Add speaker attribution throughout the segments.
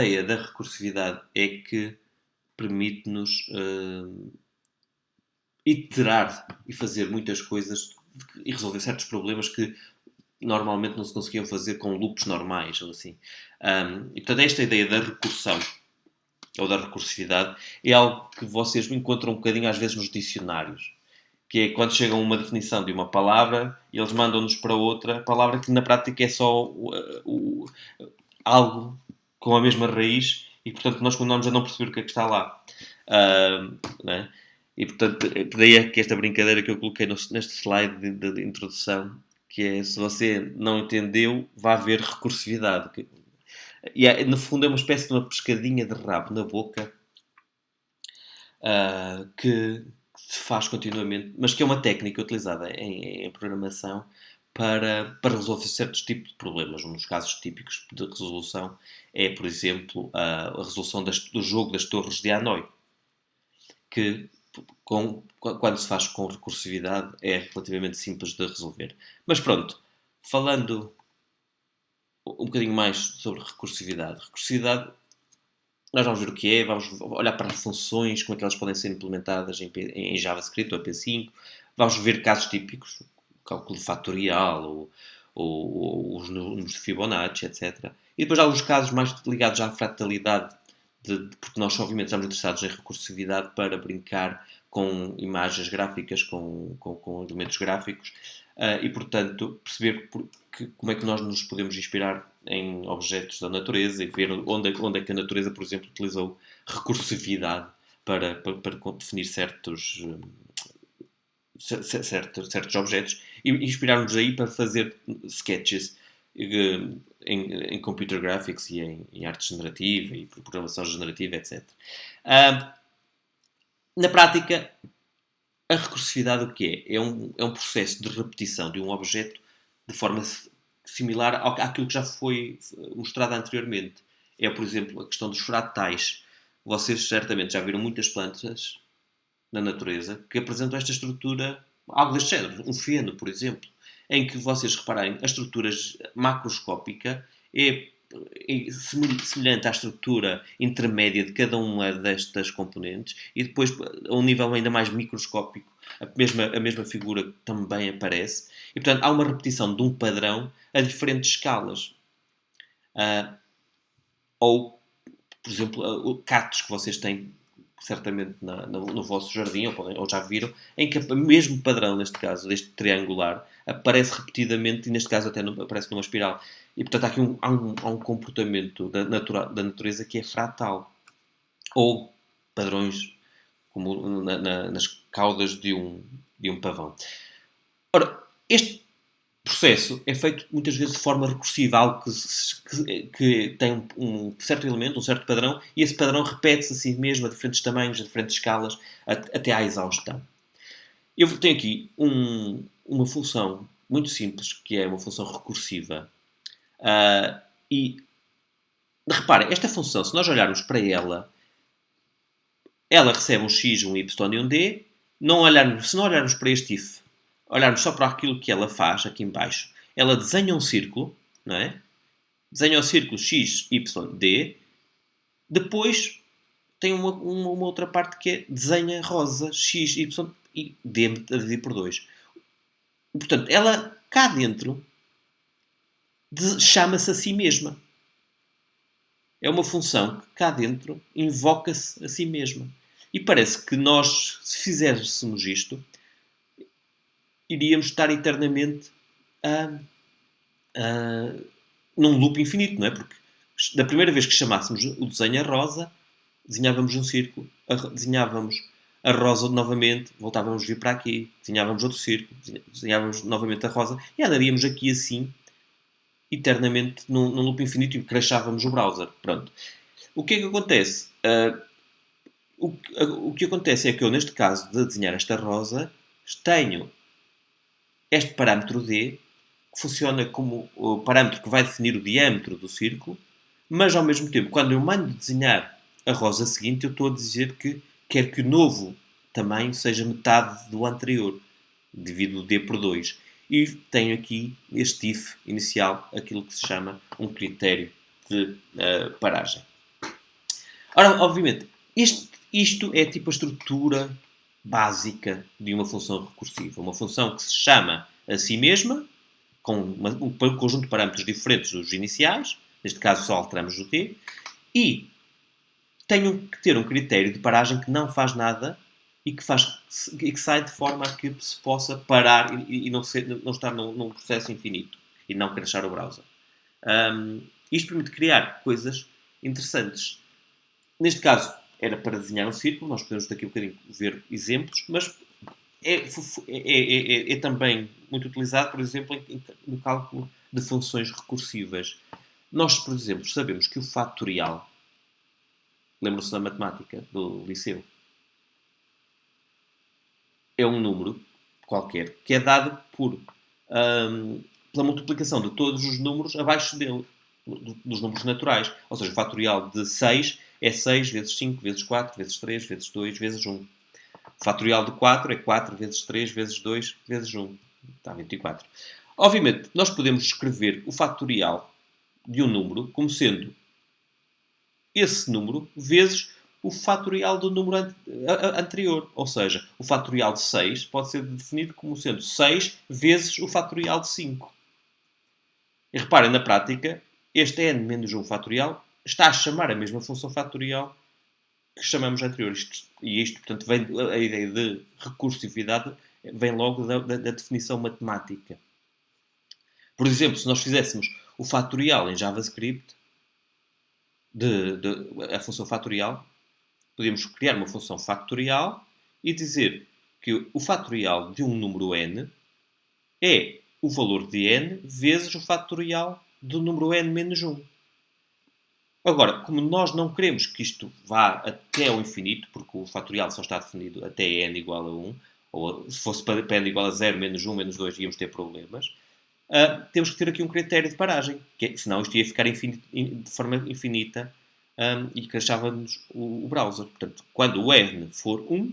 Speaker 1: A ideia da recursividade é que permite-nos iterar e fazer muitas coisas e resolver certos problemas que normalmente não se conseguiam fazer com loops normais ou assim. E portanto, esta ideia da recursão ou da recursividade é algo que vocês encontram um bocadinho às vezes nos dicionários. Que é quando chegam a uma definição de uma palavra, eles mandam-nos para outra palavra que na prática é só algo com a mesma raiz e, portanto, nós continuamos a não perceber o que é que está lá. Né? E, portanto, daí é que esta brincadeira que eu coloquei neste slide de introdução, que é, se você não entendeu, vá haver recursividade. E, no fundo, é uma espécie de uma pescadinha de rabo na boca que se faz continuamente, mas que é uma técnica utilizada em programação para resolver certos tipos de problemas. Um dos casos típicos de resolução é, por exemplo, a resolução do jogo das torres de Hanoi, que quando se faz com recursividade é relativamente simples de resolver. Mas pronto, falando um bocadinho mais sobre recursividade. Recursividade, nós vamos ver o que é, vamos olhar para as funções, como é que elas podem ser implementadas em JavaScript ou P5, vamos ver casos típicos, cálculo fatorial ou os números de Fibonacci, etc. E depois há os casos mais ligados à fratalidade, porque nós obviamente estamos interessados em recursividade para brincar com imagens gráficas, com elementos gráficos, e portanto perceber como é que nós nos podemos inspirar em objetos da natureza e ver onde é que a natureza, por exemplo, utilizou recursividade para definir certos objetos e inspirar-nos aí para fazer sketches em computer graphics e em arte generativa e programação generativa, etc. Na prática, a recursividade o que é? É um processo de repetição de um objeto de forma similar àquilo que já foi mostrado anteriormente. É, por exemplo, a questão dos fratais. Vocês certamente já viram muitas plantas na natureza que apresentam esta estrutura, algo deste género, um feno, por exemplo, em que vocês repararem, a estrutura macroscópica é semelhante à estrutura intermédia de cada uma destas componentes e depois, a um nível ainda mais microscópico, a mesma figura também aparece. E, portanto, há uma repetição de um padrão a diferentes escalas. Ou, por exemplo, cactos que vocês têm certamente no vosso jardim, ou já viram, em que o mesmo padrão, neste caso, deste triangular, aparece repetidamente e, neste caso, até aparece numa espiral. E, portanto, aqui há um comportamento da natureza que é fratal. Ou padrões como nas caudas de um pavão. Ora, este processo é feito muitas vezes de forma recursiva, algo que tem um certo elemento, um certo padrão, e esse padrão repete-se a si mesmo a diferentes tamanhos, a diferentes escalas, até à exaustão. Eu tenho aqui uma função muito simples, que é uma função recursiva. E reparem, esta função, se nós olharmos para ela recebe um x, um y e um d. Se não olharmos para este if, olharmos só para aquilo que ela faz, aqui em baixo, ela desenha um círculo, não é? Desenha o círculo x, y, d. Depois tem uma outra parte que é desenha rosa, x, y e d a dividir por 2. E, portanto, ela cá dentro chama-se a si mesma. É uma função que cá dentro invoca-se a si mesma. E parece que nós, se fizéssemos isto, iríamos estar eternamente num loop infinito, não é? Porque da primeira vez que chamássemos o desenho a rosa, desenhávamos um círculo, desenhávamos a rosa novamente, voltávamos a vir para aqui, desenhávamos outro círculo, desenhávamos novamente a rosa e andaríamos aqui assim eternamente num loop infinito e crashávamos o browser. Pronto. O que é que acontece? O que acontece é que eu, neste caso de desenhar esta rosa, tenho este parâmetro D, que funciona como o parâmetro que vai definir o diâmetro do círculo, mas ao mesmo tempo, quando eu mando desenhar a rosa seguinte, eu estou a dizer que quero que o novo tamanho seja metade do anterior, divido o D por 2. E tenho aqui este if inicial, aquilo que se chama um critério de paragem. Ora, obviamente, isto é tipo a estrutura básica de uma função recursiva. Uma função que se chama a si mesma, com um conjunto de parâmetros diferentes dos iniciais, neste caso só alteramos o t, e tem que ter um critério de paragem que não faz nada e que sai de forma a que se possa parar e não estar num processo infinito e não crashar o browser. Isto permite criar coisas interessantes. Neste caso, era para desenhar um círculo, nós podemos daqui a um bocadinho ver exemplos, mas é também muito utilizado, por exemplo, no cálculo de funções recursivas. Nós, por exemplo, sabemos que o fatorial, lembram-se da matemática do liceu, é um número qualquer que é dado pela multiplicação de todos os números abaixo dele, dos números naturais. Ou seja, o fatorial de 6 é 6 vezes 5 vezes 4 vezes 3 vezes 2 vezes 1. O fatorial de 4 é 4 vezes 3 vezes 2 vezes 1. Está 24. Obviamente, nós podemos escrever o fatorial de um número como sendo esse número vezes o fatorial do número anterior. Ou seja, o fatorial de 6 pode ser definido como sendo 6 vezes o fatorial de 5. E reparem, na prática, este n menos 1 fatorial está a chamar a mesma função fatorial que chamamos anterior. Isto, portanto, vem, a ideia de recursividade vem logo da definição matemática. Por exemplo, se nós fizéssemos o fatorial em JavaScript, a função fatorial, podíamos criar uma função factorial e dizer que o fatorial de um número n é o valor de n vezes o fatorial do número n menos 1. Agora, como nós não queremos que isto vá até ao infinito, porque o fatorial só está definido até n igual a 1, ou se fosse para n igual a 0, menos 1, menos 2, íamos ter problemas, temos que ter aqui um critério de paragem, senão isto ia ficar de forma infinita e crashava-nos o browser. Portanto, quando o n for 1,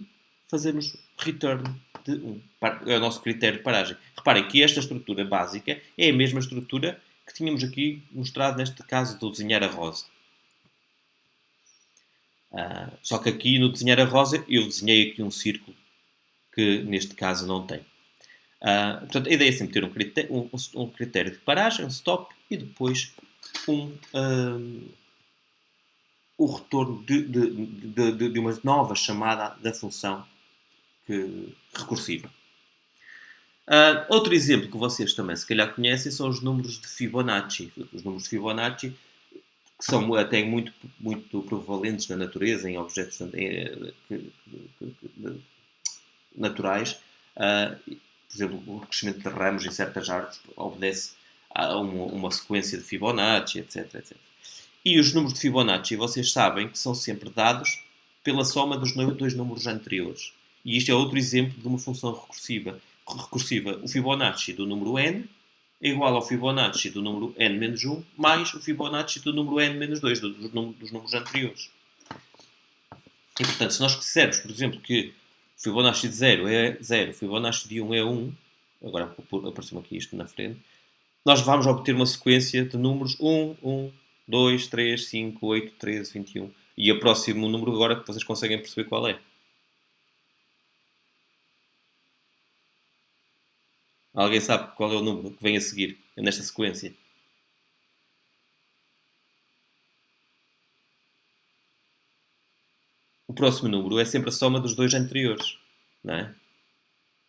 Speaker 1: fazemos return de 1. É o nosso critério de paragem. Reparem que esta estrutura básica é a mesma estrutura que tínhamos aqui mostrado neste caso do desenhar a rosa. Só que aqui no desenhar a rosa eu desenhei aqui um círculo que neste caso não tem. Portanto, a ideia é sempre ter um critério de paragem, um stop, e depois o retorno de uma nova chamada da função recursiva. Outro exemplo que vocês também se calhar conhecem são os números de Fibonacci. Os números de Fibonacci, que são até muito, muito prevalentes na natureza, em objetos naturais. Por exemplo, o crescimento de ramos em certas árvores obedece a uma sequência de Fibonacci, etc, etc. E os números de Fibonacci, vocês sabem que são sempre dados pela soma dos dois números anteriores. E isto é outro exemplo de uma função recursiva. O Fibonacci do número n é igual ao Fibonacci do número n menos 1 mais o Fibonacci do número n menos 2, dos números anteriores. E, portanto, se nós quisermos, por exemplo, que o Fibonacci de 0 é 0, o Fibonacci de 1 é 1, agora apareceu aqui isto na frente, nós vamos obter uma sequência de números 1, 1, 2, 3, 5, 8, 13, 21. E o próximo número agora que vocês conseguem perceber qual é. Alguém sabe qual é o número que vem a seguir nesta sequência? O próximo número é sempre a soma dos dois anteriores. Não é?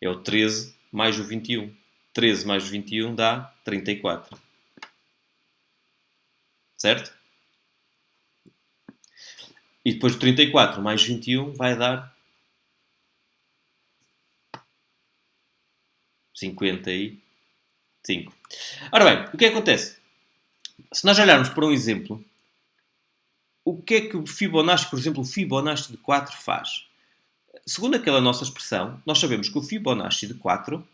Speaker 1: É o 13 mais o 21. 13 mais o 21 dá 34. Certo? E depois de 34 mais 21 vai dar 55. Ora bem, o que é que acontece? Se nós olharmos para um exemplo, o que é que o Fibonacci, por exemplo, o Fibonacci de 4 faz? Segundo aquela nossa expressão, nós sabemos que o Fibonacci de 4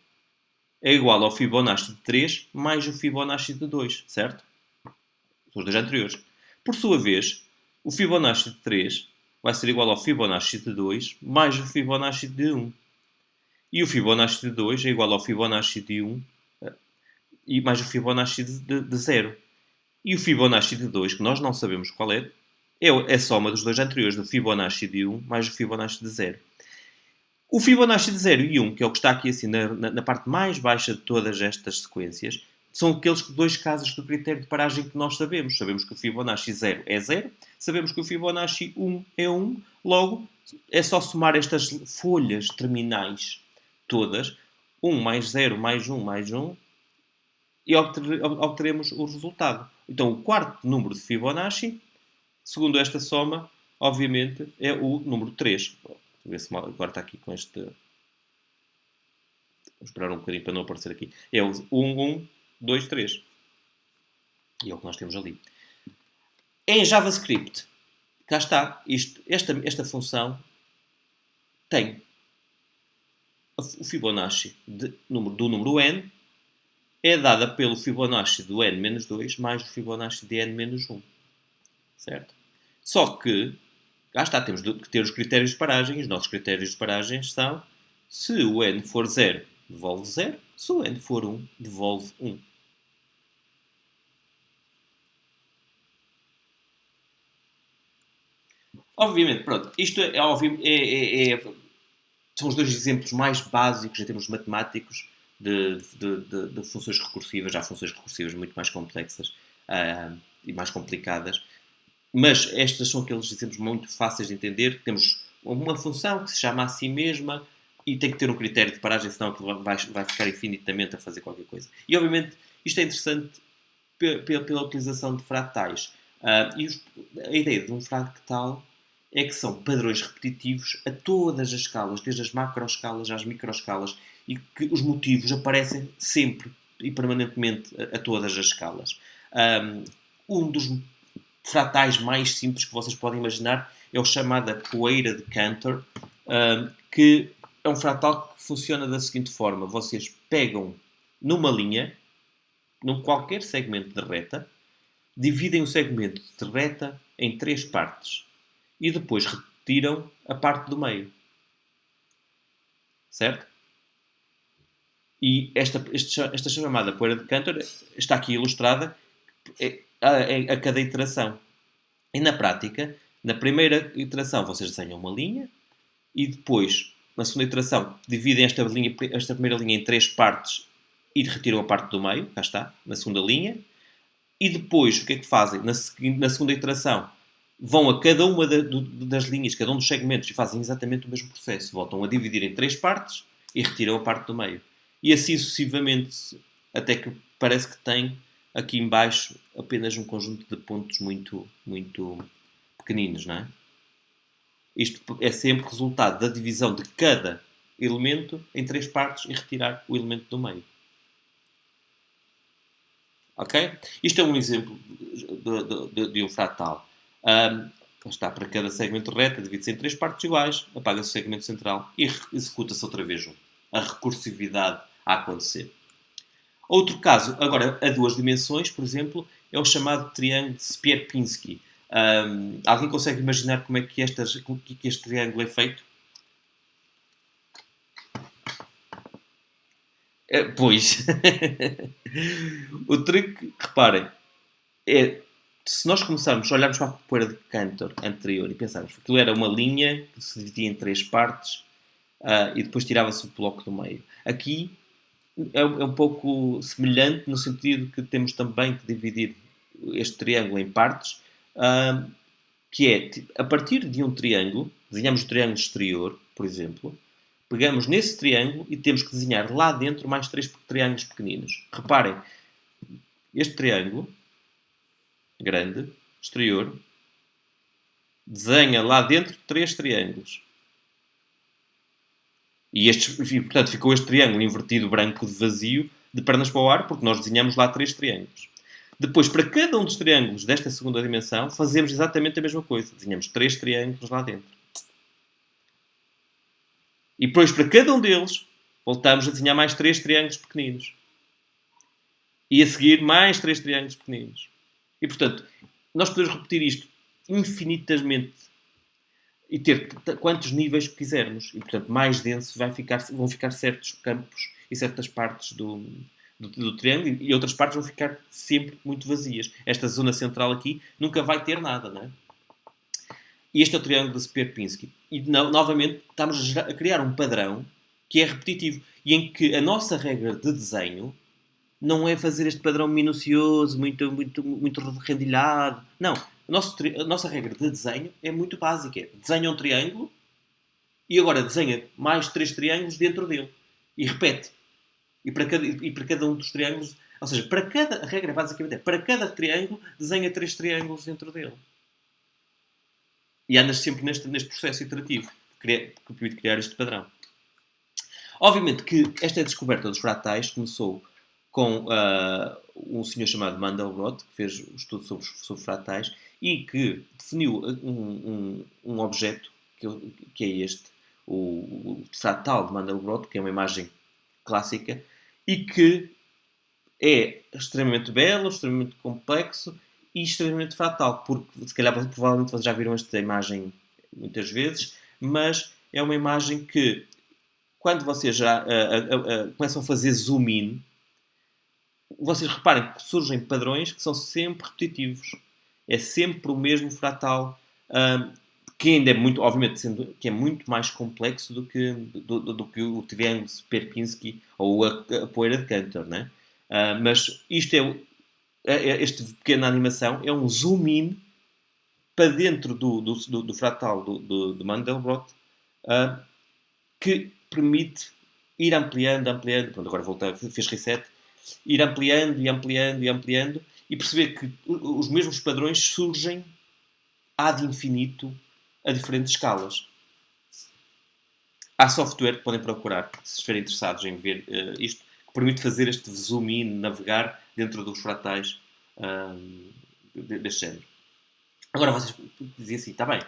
Speaker 1: é igual ao Fibonacci de 3 mais o Fibonacci de 2, certo? Os dois anteriores. Por sua vez, o Fibonacci de 3 vai ser igual ao Fibonacci de 2 mais o Fibonacci de 1. E o Fibonacci de 2 é igual ao Fibonacci de 1 e mais o Fibonacci de 0. E o Fibonacci de 2, que nós não sabemos qual é, é a soma dos dois anteriores, do Fibonacci de 1 mais o Fibonacci de 0. O Fibonacci de 0 e 1, que é o que está aqui assim na parte mais baixa de todas estas sequências, são aqueles dois casos do critério de paragem que nós sabemos. Sabemos que o Fibonacci 0 é 0, sabemos que o Fibonacci 1 é 1, logo é só somar estas folhas terminais todas, 1 mais 0 mais 1 mais 1, e obteremos o resultado. Então, o quarto número de Fibonacci, segundo esta soma, obviamente, é o número 3. Vou ver se agora está aqui com este... Vou esperar um bocadinho para não aparecer aqui. É o 1, 1, 2, 3. E é o que nós temos ali. Em JavaScript, cá está. Esta função tem o Fibonacci do número n é dada pelo Fibonacci do n-2 mais o Fibonacci de n-1. Certo? Só que, cá está, temos que ter os critérios de paragem. Os nossos critérios de paragem são: se o n for 0, devolve 0. Se o n for 1, devolve 1. Obviamente, pronto, isto são os dois exemplos mais básicos em termos matemáticos de funções recursivas. Há funções recursivas muito mais complexas e mais complicadas. Mas estes são aqueles exemplos muito fáceis de entender. Temos uma função que se chama a si mesma e tem que ter um critério de paragem, senão aquilo vai ficar infinitamente a fazer qualquer coisa. E, obviamente, isto é interessante pela utilização de fractais. A ideia de um fractal é que são padrões repetitivos a todas as escalas, desde as macroescalas às microescalas, e que os motivos aparecem sempre e permanentemente a todas as escalas. Um dos fratais mais simples que vocês podem imaginar é o chamado poeira de Cantor, que é um fratal que funciona da seguinte forma: vocês pegam numa linha, num qualquer segmento de reta, dividem o segmento de reta em 3 partes e depois retiram a parte do meio. Certo? E esta chamada poeira de Cantor está aqui ilustrada a cada iteração. E na prática, na primeira iteração vocês desenham uma linha e depois, na segunda iteração, dividem esta primeira linha em 3 partes e retiram a parte do meio, cá está, na segunda linha. E depois, o que é que fazem? Na segunda iteração, vão a cada uma das linhas, cada um dos segmentos, e fazem exatamente o mesmo processo. Voltam a dividir em 3 partes e retiram a parte do meio. E assim sucessivamente, até que parece que tem aqui em baixo apenas um conjunto de pontos muito, muito pequeninos, não é? Isto é sempre resultado da divisão de cada elemento em 3 partes e retirar o elemento do meio. Ok? Isto é um exemplo de um fratal. Está para cada segmento reto, divide-se em 3 partes iguais, apaga-se o segmento central e executa-se outra vez a recursividade a acontecer. Outro caso, agora a 2 dimensões, por exemplo, é o chamado triângulo de Sierpinski. Alguém consegue imaginar como é que este triângulo é feito? Pois. O truque, reparem, é se nós começarmos a olharmos para a poeira de Cantor anterior e pensarmos que aquilo era uma linha que se dividia em 3 partes e depois tirava-se o bloco do meio. Aqui é um pouco semelhante no sentido que temos também que dividir este triângulo em partes, que é, a partir de um triângulo, desenhamos o triângulo exterior, por exemplo, pegamos nesse triângulo e temos que desenhar lá dentro mais 3 triângulos pequeninos. Reparem, este triângulo grande, exterior, desenha lá dentro 3 triângulos. E portanto, ficou este triângulo invertido branco de vazio de pernas para o ar, porque nós desenhamos lá 3 triângulos. Depois, para cada um dos triângulos desta segunda dimensão, fazemos exatamente a mesma coisa. Desenhamos 3 triângulos lá dentro. E depois, para cada um deles, voltamos a desenhar mais 3 triângulos pequeninos. E a seguir, mais 3 triângulos pequeninos. E, portanto, nós podemos repetir isto infinitamente e ter quantos níveis quisermos. E, portanto, mais denso vão ficar certos campos e certas partes do triângulo e outras partes vão ficar sempre muito vazias. Esta zona central aqui nunca vai ter nada, não é? E este é o triângulo de Sierpinski. E, novamente, estamos a criar um padrão que é repetitivo. E em que a nossa regra de desenho não é fazer este padrão minucioso, muito rendilhado. Não. A nossa regra de desenho é muito básica. Desenha um triângulo e agora desenha mais 3 triângulos dentro dele. E repete. E para cada um dos triângulos... Ou seja, a regra basicamente é para cada triângulo desenha 3 triângulos dentro dele. E andas sempre neste processo iterativo que permite criar este padrão. Obviamente que esta descoberta dos fratais começou com um senhor chamado Mandelbrot, que fez um estudo sobre fratais e que definiu um objeto que é este, o fratal de Mandelbrot, que é uma imagem clássica e que é extremamente belo, extremamente complexo e extremamente fratal, porque se calhar provavelmente vocês já viram esta imagem muitas vezes, mas é uma imagem que quando vocês já começam a fazer zoom in, vocês reparem que surgem padrões que são sempre repetitivos. É sempre o mesmo fratal, que ainda é muito, obviamente, sendo que é muito mais complexo do que o triângulo de Sierpinski ou a poeira de Cantor, né? Mas isto este pequena animação é um zoom in para dentro do fratal de Mandelbrot, que permite ir ampliando. Pronto, agora voltar, fez reset. Ir ampliando e perceber que os mesmos padrões surgem ad infinito a diferentes escalas. Há software que podem procurar, se estiverem interessados em ver isto, que permite fazer este zoom in, navegar dentro dos fratais deste género. Agora vocês dizem assim, está bem,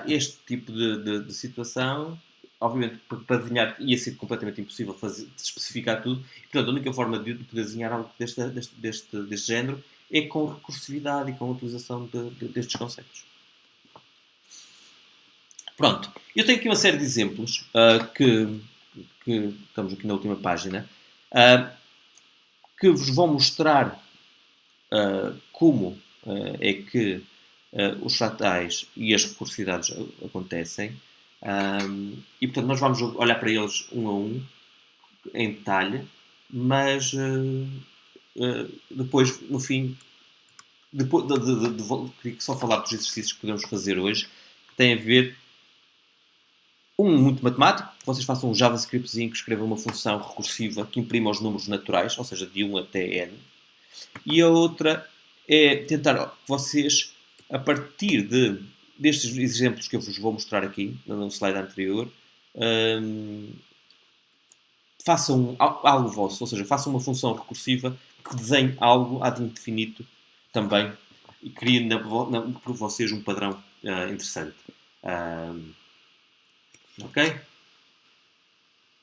Speaker 1: este tipo de situação, obviamente, para desenhar ia ser completamente impossível especificar tudo. E, portanto, a única forma de poder desenhar algo deste género é com recursividade e com a utilização destes conceitos. Pronto. Eu tenho aqui uma série de exemplos que estamos aqui na última página, que vos vão mostrar como é que os fratais e as recursividades acontecem. E portanto nós vamos olhar para eles um a um em detalhe, mas depois no fim queria só falar dos exercícios que podemos fazer hoje, que têm a ver muito matemático, que vocês façam um JavaScriptzinho que escreva uma função recursiva que imprima os números naturais, ou seja, de 1 até n, e a outra é tentar que vocês, a partir destes exemplos que eu vos vou mostrar aqui, no slide anterior, façam algo vosso, ou seja, façam uma função recursiva que desenhe algo ad infinito também e crie por vocês um padrão interessante. Ok?